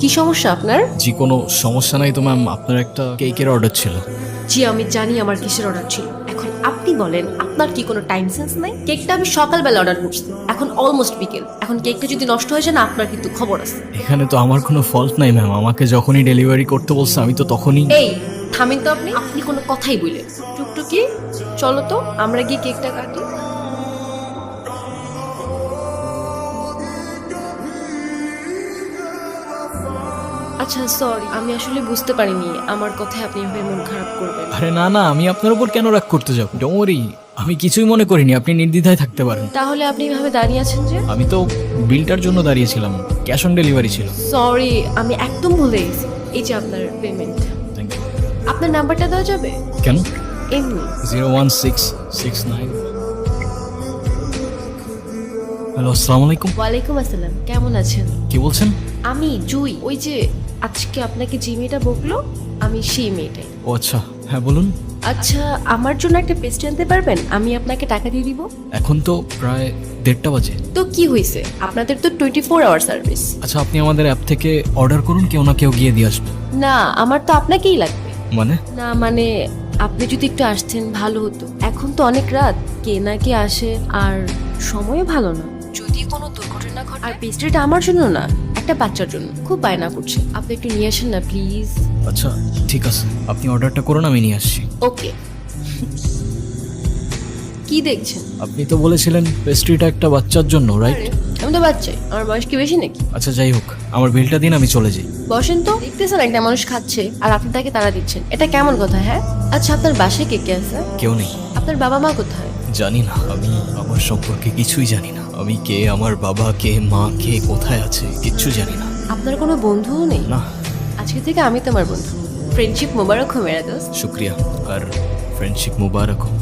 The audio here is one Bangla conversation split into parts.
কি সমস্যা আপনার? জি কোনো সমস্যা নাই তো ম্যাম, আপনার একটা কেকের অর্ডার ছিল। জি আমি জানি আমার কিসের অর্ডার ছিল। এখন আপনি বলেন আপনার কি কোনো টাইম সেন্স নাই? কেকটা আমি সকালবেলা অর্ডার করছি, এখন অলমোস্ট বিকেল। এখন কেকটা যদি নষ্ট হয়ে যায় না, আপনার কিন্তু খবর আছে। এখানে তো আমার কোনো ফল্ট নাই ম্যাম, আমাকে যখনই ডেলিভারি করতে বলছে আমি তো তখনই। এই থামেন তো, আপনি আপনি কোনো কথাই বললেন। টুকটুকি চলো তো আমরা গিয়ে কেকটা কাটি। আচ্ছা সরি, আমি আসলে বুঝতে পারিনি আমার কথায় আপনি এভাবে মন খারাপ করবেন। আরে না না, আমি আপনার উপর কেন রাগ করতে যাব? ডোন্ট ওয়ারি, আমি কিছুই মনে করিনি, আপনি নির্দ্বিধায় থাকতে পারেন। তাহলে আপনি এভাবে দাঁড়িয়ে আছেন যে? আমি তো বিলটার জন্য দাঁড়িয়েছিলাম, ক্যাশ অন ডেলিভারি ছিল। সরি, আমি একদম ভুলে গেছি। এই যে আপনার পেমেন্ট। Thank you. আপনার নাম্বারটা দেওয়া যাবে? কেন? এমনি। 01669। হ্যালো, আসসালামু আলাইকুম। ওয়ালাইকুম আসসালাম, কেমন আছেন? কি বলছেন? আমি জুই, ওই যে আজকে আপনাকে যে মেয়েটা বকলো, আমি সেই মেয়েটাই। ও আচ্ছা, হ্যাঁ বলুন। আচ্ছা, আমার জন্য একটা পেস্ট্রি আনতে পারবেন? আমি আপনাকে টাকা দিয়ে দিব। এখন তো প্রায় 1:30 বাজে। তো কি হয়েছে, আপনাদের তো 24 আওয়ার সার্ভিস। আচ্ছা, আপনি আমাদের অ্যাপ থেকে অর্ডার করুন, কেউ না কেউ গিয়ে দিয়ে আসবে। না, আমার তো আপনাকেই লাগবে। মানে? না মানে, আপনি যদি একটু আসতেন ভালো হতো। এখন তো অনেক রাত, কে না কে আসে, আর সময়ও ভালো না। যদি কোনো দুর্ঘটনা ঘটে। আর পেস্ট্রিটা আমার জন্য না, একটা বাচ্চার জন্য। খুব বায়না করছে, আপনি একটু নিয়ে আসেন না প্লিজ। আচ্ছা ঠিক আছে, আপনি অর্ডারটা করুন, আমি নিয়ে আসছি। ওকে। কি দেখছেন? আপনি তো বলেছিলেন পেস্ট্রিটা একটা বাচ্চার জন্য, রাইট? আমি তো বাচ্চাই, আমার বয়স কি বেশি নাকি? আচ্ছা যাই হোক, আমার বিলটা দিন, আমি চলে যাই। বসেন তো, দেখতেছেন একটা মানুষ খাচ্ছে আর আপনি তাকে তাড়া দিচ্ছেন, এটা কেমন কথা? হ্যাঁ আচ্ছা, আপনার বাসায় কে কে আছে? কেউ নেই। আপনার বাবা মা কোথায়? জানি না, আমি আমার সম্পর্কে কিছুই জানি না। আমি কে, আমার বাবা কে, মা কে, কোথায় আছে, কিচ্ছু জানি না। আপনার কোনো বন্ধুও নেই? না। আজকে থেকে আমি তোমার বন্ধু। ফ্রেন্ডশিপ মোবারক হো মেরা দোস্ত। শুক্রিয়া, আর ফ্রেন্ডশিপ মুবারক হোক।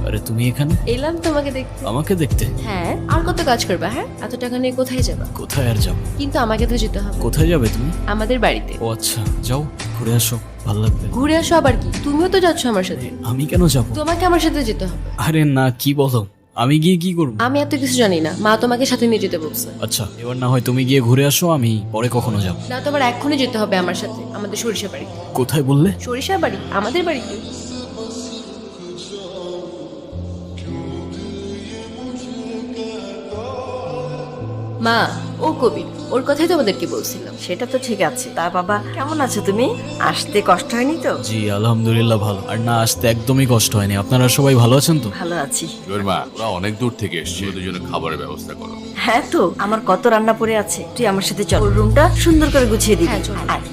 আরে তুমি এখানে? এলাম তোমাকে দেখতে। আমাকে দেখতে? হ্যাঁ, আর কত কাজ করবা? হ্যাঁ, এত টাকা নিয়ে কোথায় যাবা? কোথায় আর যাবো? কিন্তু আমাকে তো যেতে হবে। কোথায় যাবে তুমি? আমাদের বাড়িতে। ও আচ্ছা, যাও ঘুরে আসো, ভালো লাগবে। ঘুরে আসো আবার কি? তুমিও তো যাচ্ছ আমার সাথে। আমি কেন যাব? তোমাকে আমার সাথে যেতে হবে। আরে না, কি বলো, আমি গিয়ে কি করবো? আমি এত কিছু জানি না, মা তোমাকে সাথে নিয়ে যেতে বলছে। আচ্ছা, এবার না হয় তুমি গিয়ে ঘুরে আসো, আমি পরে কখনো যাব। না, তোমার এক্ষুনি যেতে হবে আমার সাথে, আমাদের সরিষা বাড়ি। কোথায় বললে? সরিষা বাড়ি, আমাদের বাড়িতে। মা, ও কবির, ওর কথাই তোমাদেরকে বলছিলাম। সেটা তো ঠিক আছে। তা বাবা কেমন আছো তুমি? আসতে কষ্ট হয়নি তো? জি আলহামদুলিল্লাহ ভালো, আর না আসতে একদমই কষ্ট হয়নি। আপনারা সবাই ভালো আছেন তো? ভালো আছি। জোর মা, ওরা অনেক দূর থেকে এসছে, ওদের জন্য খাবারের ব্যবস্থা করো। হ্যাঁ তো, আমার কত রান্না পড়ে আছে। তুই আমার সাথে চল, ওর রুমটা সুন্দর করে গুছিয়ে দিবি। হ্যাঁ, চল। আয়।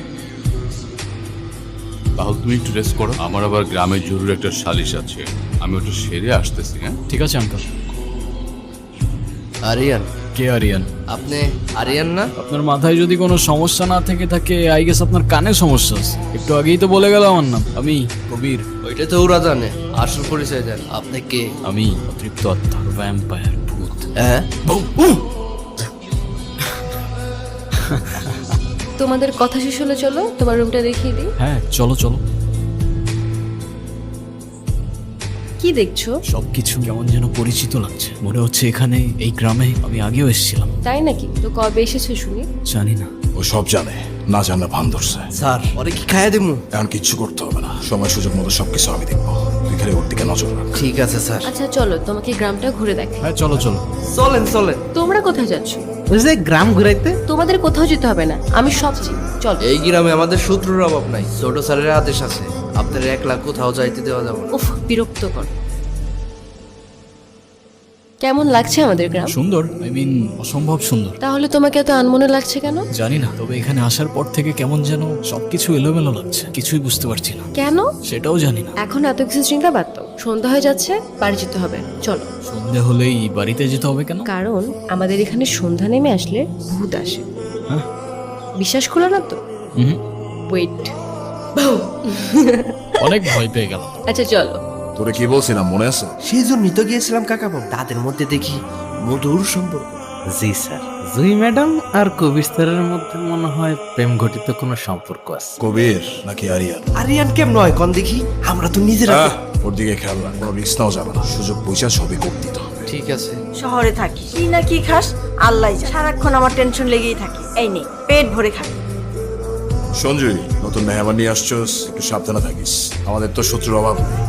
তাহলে তুমি একটু রেস্ট করো, আমার আবার গ্রামে জরুরি একটা সালিশ আছে, আমি ওটা সেরে আসতেছি। হ্যাঁ, ঠিক আছে আঙ্কেল। আরিয়ান, কে আরিয়ান? আপনি আরিয়ান না? আপনার মাথায় যদি কোনো সমস্যা না থেকে থাকে, আই গেস আপনার কানে সমস্যা আছে। একটু আগেই তো বলে গেল আমার নাম, আমি কবির। ওইটা তো ওরা জানে, আসল পরিচয় দেন। আপনি কে? আমি অতৃপ্ত আত্মা, ভ্যাম্পায়ার, ভূত। হ্যাঁ, তোমাদের কথা শেষ হলে চলো তোমার রুমটা দেখিয়ে দিই। হ্যাঁ চলো চলো। কি দেখছো? সবকিছু কেমন যেন পরিচিত লাগছে, মনে হচ্ছে এখানে এই গ্রামে আমি আগেও এসেছিলাম। তাই নাকি? তো কবে এসেছো শুনি? জানি না। ও সব জানে, না জানা ভান ধরছে। স্যার ওরে কি খাইয়া দিমু? এখন কিচ্ছু করতে হবে না, সময় সুযোগ মতো সবকিছু আমি দেখবো। তুই খালি ওর দিকে নজর রাখ। ঠিক আছে স্যার। আচ্ছা চলো, তোমাকে গ্রামটা ঘুরে দেখাই। হ্যাঁ চলো চলো। চলেন চলেন। তোমরা কোথায় যাচ্ছ? ওই যে গ্রাম ঘুরাইতে। তোমাদের কোথাও যেতে হবে না, আমি সব চিনি। চলো। এই গ্রামে আমাদের শত্রুর অভাব নাই, ছোট স্যারের আদেশ আছে। আপনার 1 লাখ কোথাও যাইতে দেওয়া যাবে না। উফ, বিরক্তকর। কেমন লাগছে আমাদের গ্রাম? সুন্দর, আই মিন অসম্ভব সুন্দর। তাহলে তোমাকে এত আনমনে লাগছে কেন? জানি না, তবে এখানে আসার পর থেকে কেমন যেন সবকিছু এলোমেলো লাগছে, কিছুই বুঝতে পারছি না। কেন? সেটাও জানি না। এখন এত কিছু চিন্তা বাদ দাও, সন্ধ্যা হয়ে যাচ্ছে, বাড়ি যেতে হবে। চলো। সন্ধে হলেই বাড়িতে যেতে হবে কেন? কারণ আমাদের এখানে সন্ধ্যা নেমে আসলে ভূত আসে। হ্যাঁ? বিশ্বাস করো না তো? হুম, ওয়েট। অনেক ভয় পেয়ে গেল। আচ্ছা চলো। তোরে কি বলছিলাম মনে আছে? সেই জন্যই তো গিয়েছিলাম কাকাবাবু। তাদের মধ্যে দেখি মধুর সম্পর্ক। জি স্যার, জুই ম্যাডাম আর কবির স্যারের মধ্যে মনে হয় প্রেম ঘটিত কোনো সম্পর্ক আছে। কবির নাকি আরিয়ান? আরিয়ান কেমন হয় কন দেখি? আমরা তো নিজেরা। ওর দিকে খেয়াল রাখ, কোনো রিস্ক নাও যাবে না, সুযোগ পয়সা সবই করতে হবে। ঠিক আছে। শহরে থাকি কি না কি খাস আল্লাহ জানে। সারাক্ষণ আমার টেনশন লেগেই থাকে। এই নে পেট ভরে খা। সঞ্জয়, নতুন মেহমান নিয়ে আসছস, একটু সাবধানে থাকিস। আমাদের তো শত্রুর অভাব নেই,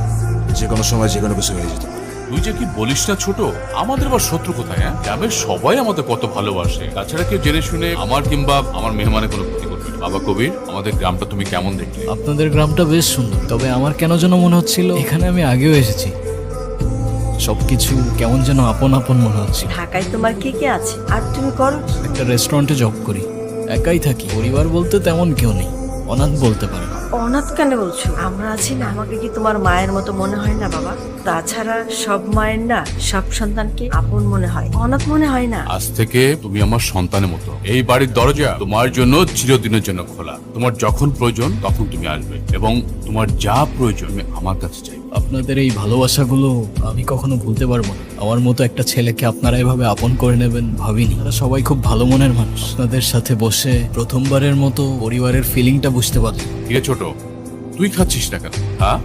যে কোনো সময় যে কোনো কিছু হয়ে যেতে পারে। তুই যে কি বলিস না ছোট, আমাদের আবার শত্রু কোথায়? হ্যাঁ, গ্রামের সবাই আমাদের কত ভালোবাসে। তাছাড়া কেউ জেনে শুনে আমার কিংবা আমার মেহমানের কোনো ক্ষতি করবে না। বাবা কবির, আমাদের গ্রামটা তুমি কেমন দেখলে? আপনাদের গ্রামটা বেশ সুন্দর, তবে আমার কেন যেন মনে হচ্ছিল এখানে আমি আগেও এসেছি। সবকিছু কেমন যেন আপন আপন মনে হচ্ছে। ঢাকায় তোমার কে কে আছে আর তুমি করো কি? একটা রেস্টুরেন্টে জব করি, একাই থাকি। পরিবার বলতে তেমন কেউ নেই, অনাথ বলতে পারে। অনাথ কেন বলছো? আমরা আছি না। আমাকে কি তোমার মায়ের মতো মনে হয় না বাবা? তাছাড়া সব মায়ের না সব সন্তানকে আপন মনে হয়, অনাথ মনে হয় না। আজ থেকে তুমি আমার সন্তানের মতো। এই বাড়ির দরজা তোমার জন্য চিরদিনের জন্য খোলা। তোমার যখন প্রয়োজন তখন তুমি আসবে, এবং তোমার যা প্রয়োজন তুমি আমার কাছে চাইবে। আপনাদের এই ভালোবাসাগুলো আমি কখনো ভুলতে পারবো না। আমার মতো একটা ছেলেকে আপনারা এভাবে আপন করে নেবেন ভাবিনি। তারা সবাই খুব ভালো মনের মানুষ। আপনাদের সাথে বসে প্রথমবারের মতো পরিবারের ফিলিংটা বুঝতে পারলাম। কিরে ছোট, তুই খাচ্ছিস না কেন? হ্যাঁ,